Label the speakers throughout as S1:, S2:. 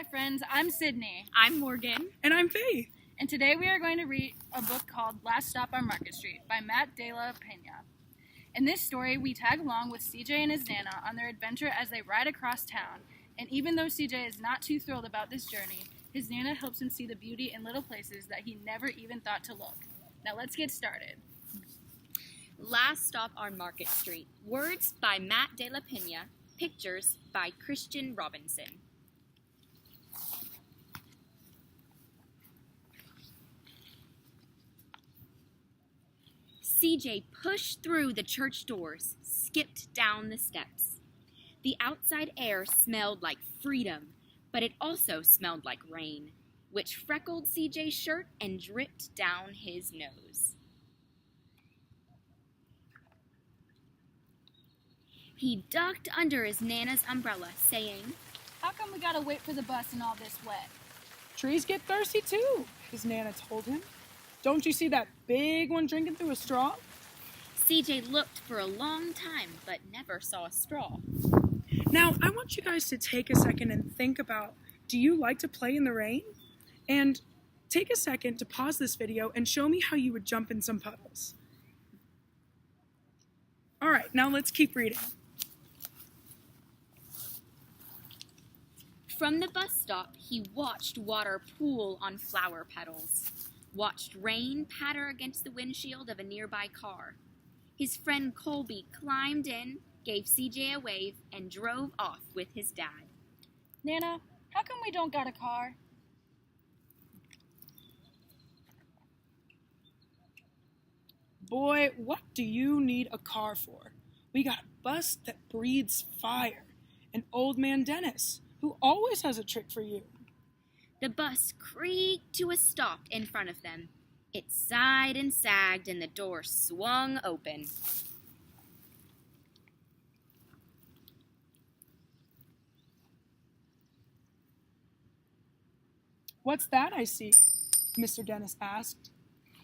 S1: Hi friends, I'm Sydney.
S2: I'm Morgan.
S3: And I'm Faye.
S1: And today we are going to read a book called Last Stop on Market Street by Matt de la Peña. In this story, we tag along with CJ and his Nana on their adventure as they ride across town. And even though CJ is not too thrilled about this journey, his Nana helps him see the beauty in little places that he never even thought to look. Now let's get started.
S2: Last Stop on Market Street. Words by Matt de la Peña. Pictures by Christian Robinson. CJ pushed through the church doors, skipped down the steps. The outside air smelled like freedom, but it also smelled like rain, which freckled CJ's shirt and dripped down his nose. He ducked under his Nana's umbrella, saying,
S1: How come we gotta wait for the bus in all this wet?
S3: Trees get thirsty too, his Nana told him. Don't you see that big one drinking through a straw?
S2: CJ looked for a long time, but never saw a straw.
S3: Now, I want you guys to take a second and think about, do you like to play in the rain? And take a second to pause this video and show me how you would jump in some puddles. All right, now let's keep reading.
S2: From the bus stop, he watched water pool on flower petals, watched rain patter against the windshield of a nearby car. His friend Colby climbed in, gave CJ a wave, and drove off with his dad.
S1: Nana, how come we don't got a car?
S3: Boy, what do you need a car for? We got a bus that breathes fire, and Old Man Dennis, who always has a trick for you.
S2: The bus creaked to a stop in front of them. It sighed and sagged, and the door swung open.
S3: What's that I see? Mr. Dennis asked.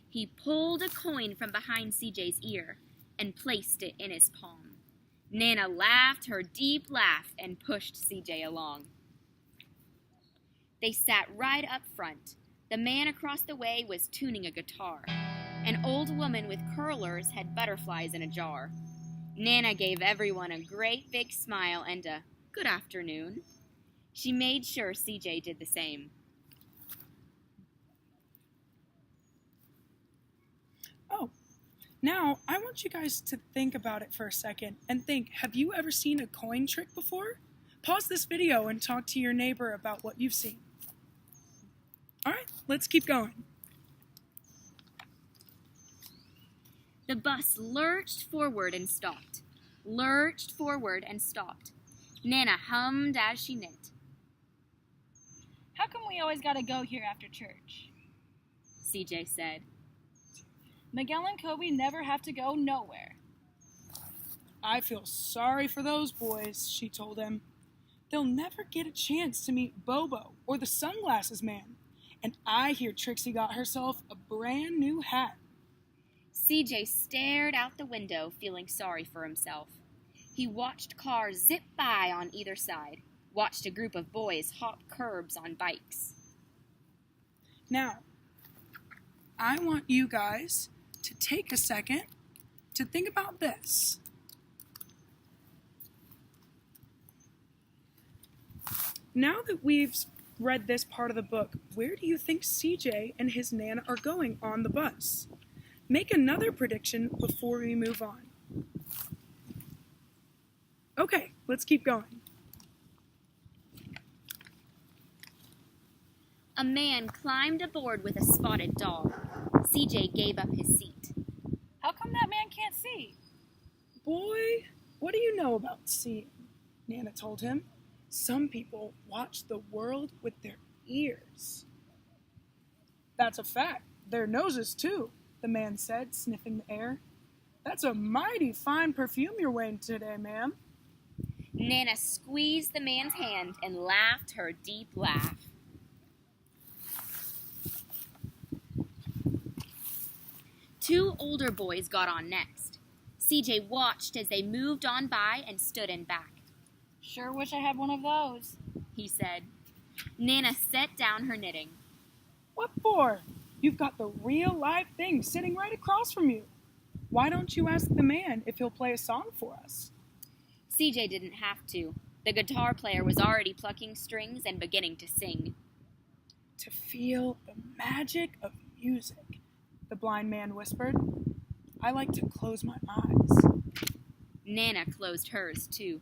S2: He pulled a coin from behind CJ's ear and placed it in his palm. Nana laughed her deep laugh and pushed CJ along. They sat right up front. The man across the way was tuning a guitar. An old woman with curlers had butterflies in a jar. Nana gave everyone a great big smile and a good afternoon. She made sure CJ did the same.
S3: Oh, now I want you guys to think about it for a second and think, have you ever seen a coin trick before? Pause this video and talk to your neighbor about what you've seen. All right, let's keep going.
S2: The bus lurched forward and stopped. Lurched forward and stopped. Nana hummed as she knit.
S1: How come we always gotta go here after church?
S2: CJ said.
S1: Miguel and Kobe never have to go nowhere.
S3: I feel sorry for those boys, she told him. They'll never get a chance to meet Bobo or the sunglasses man. And I hear Trixie got herself a brand new hat.
S2: CJ stared out the window, feeling sorry for himself. He watched cars zip by on either side, watched a group of boys hop curbs on bikes.
S3: Now, I want you guys to take a second to think about this. Now that we've read this part of the book, where do you think CJ and his Nana are going on the bus? Make another prediction before we move on. Okay, let's keep going.
S2: A man climbed aboard with a spotted dog. CJ gave up his seat.
S1: How come that man can't see?
S3: Boy, what do you know about seeing? Nana told him. Some people watch the world with their ears. That's a fact. Their noses, too, the man said, sniffing the air. That's a mighty fine perfume you're wearing today, ma'am.
S2: Nana squeezed the man's hand and laughed her deep laugh. Two older boys got on next. CJ watched as they moved on by and stood in back.
S1: Sure wish I had one of those,
S2: he said. Nana set down her knitting.
S3: What for? You've got the real live thing sitting right across from you. Why don't you ask the man if he'll play a song for us?
S2: CJ didn't have to. The guitar player was already plucking strings and beginning to sing.
S3: To feel the magic of music, the blind man whispered. I like to close my eyes.
S2: Nana closed hers, too.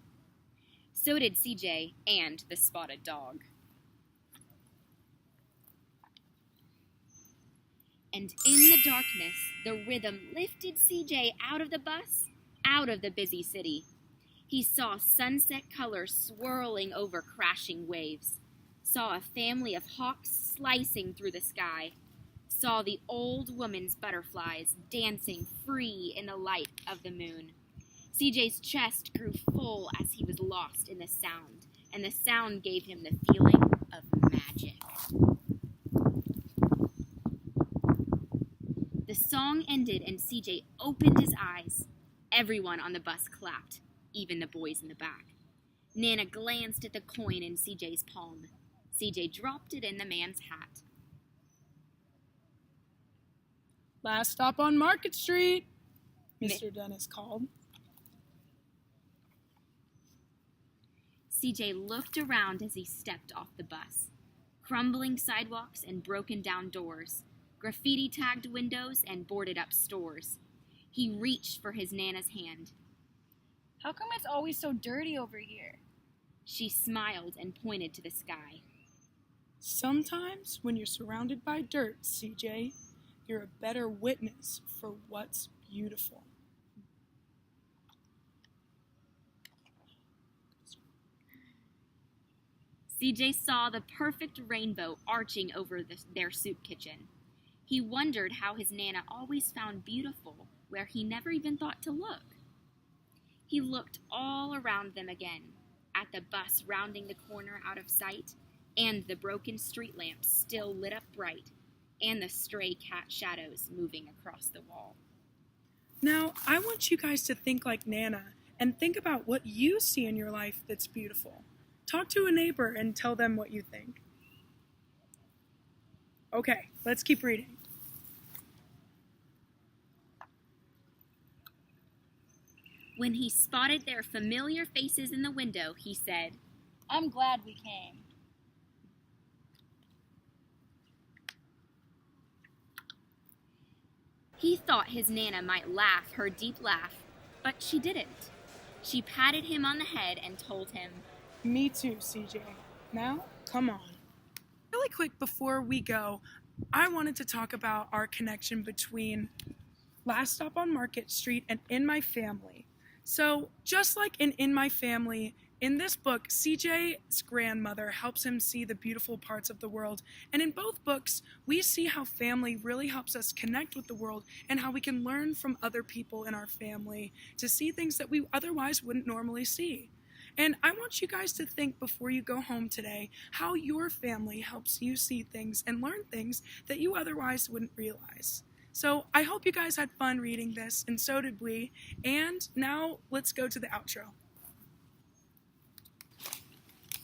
S2: So did CJ and the spotted dog. And in the darkness, the rhythm lifted CJ out of the bus, out of the busy city. He saw sunset colors swirling over crashing waves, saw a family of hawks slicing through the sky, saw the old woman's butterflies dancing free in the light of the moon. CJ's chest grew full as he was lost in the sound, and the sound gave him the feeling of magic. The song ended and CJ opened his eyes. Everyone on the bus clapped, even the boys in the back. Nana glanced at the coin in CJ's palm. CJ dropped it in the man's hat.
S3: Last stop on Market Street, Mr. Dennis called.
S2: CJ looked around as he stepped off the bus. Crumbling sidewalks and broken down doors, graffiti-tagged windows and boarded-up stores. He reached for his Nana's hand.
S1: How come it's always so dirty over here?
S2: She smiled and pointed to the sky.
S3: Sometimes when you're surrounded by dirt, CJ, you're a better witness for what's beautiful.
S2: CJ saw the perfect rainbow arching over their soup kitchen. He wondered how his Nana always found beautiful where he never even thought to look. He looked all around them again, at the bus rounding the corner out of sight, and the broken street lamps still lit up bright, and the stray cat shadows moving across the wall.
S3: Now, I want you guys to think like Nana and think about what you see in your life that's beautiful. Talk to a neighbor and tell them what you think. Okay, let's keep reading.
S2: When he spotted their familiar faces in the window, he said,
S1: I'm glad we came.
S2: He thought his Nana might laugh her deep laugh, but she didn't. She patted him on the head and told him,
S3: Me too, CJ. Now, come on. Really quick before we go, I wanted to talk about our connection between Last Stop on Market Street and In My Family. So, just like in My Family, in this book, CJ's grandmother helps him see the beautiful parts of the world. And in both books, we see how family really helps us connect with the world and how we can learn from other people in our family to see things that we otherwise wouldn't normally see. And I want you guys to think before you go home today how your family helps you see things and learn things that you otherwise wouldn't realize. So I hope you guys had fun reading this, and so did we. And now let's go to the outro.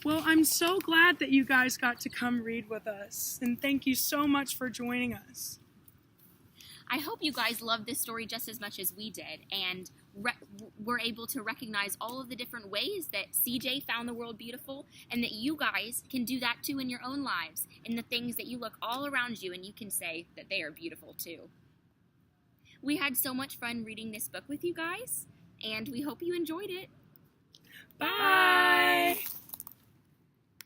S3: Well, I'm so glad that you guys got to come read with us, and thank you so much for joining us.
S2: I hope you guys loved this story just as much as we did, and were able to recognize all of the different ways that CJ found the world beautiful, and that you guys can do that too in your own lives, in the things that you look all around you and you can say that they are beautiful too. We had so much fun reading this book with you guys, and we hope you enjoyed it.
S3: Bye!